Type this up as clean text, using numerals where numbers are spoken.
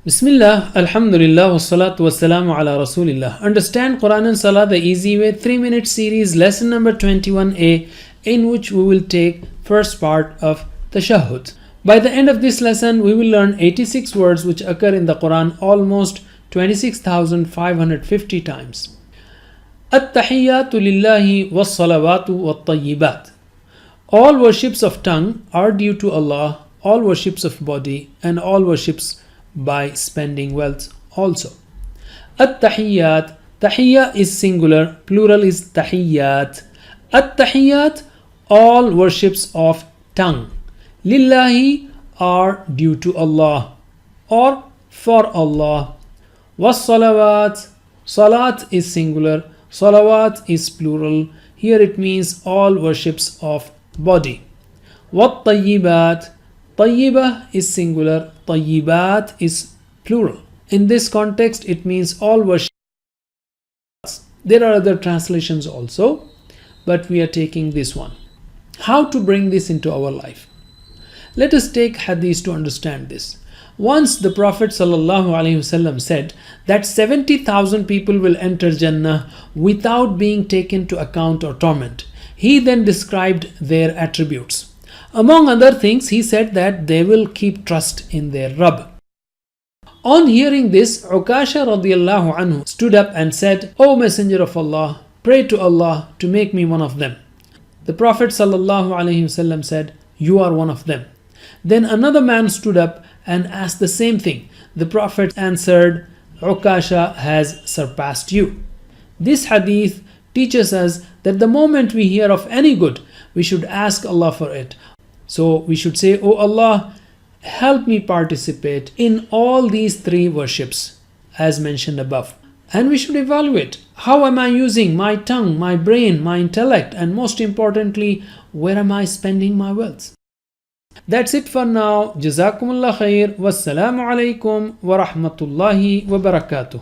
Bismillah, Alhamdulillah, wassalatu wassalamu ala Rasulillah. Understand Quran and Salah the easy way, 3-minute series, lesson number 21a, in which we will take first part of Tashahhud. By the end of this lesson, we will learn 86 words which occur in the Quran almost 26,550 times. At-tahiyyatu lillahi was-salawatu wat-tayyibat. All worships of tongue are due to Allah, all worships of body, and all worships by spending wealth also. At-tahiyyat, tahiyya is singular, plural is tahiyyat. At-tahiyyat, all worships of tongue. Lillahi are due to Allah or for Allah. Was-salawat, salat is singular, salawat is plural. Here it means all worships of body. Wat-tayyibat, tayyibah is singular, tayyibat is plural. In this context, it means all worships. There are other translations also, but we are taking this one. How to bring this into our life? Let us take hadith to understand this. Once the Prophet ﷺ said that 70,000 people will enter Jannah without being taken to account or torment. He then described their attributes. Among other things, he said that they will keep trust in their Rabb. On hearing this, Ukasha radiallahu anhu stood up and said, O Messenger of Allah, pray to Allah to make me one of them. The Prophet ﷺ said, you are one of them. Then another man stood up and asked the same thing. The Prophet answered, Ukasha has surpassed you. This hadith teaches us that the moment we hear of any good, we should ask Allah for it. So we should say, O Allah, help me participate in all these three worships as mentioned above. And we should evaluate, how am I using my tongue, my brain, my intellect, and most importantly, where am I spending my wealth? That's it for now. Jazakumullah khair. Wassalamu alaikum wa rahmatullahi wa barakatuh.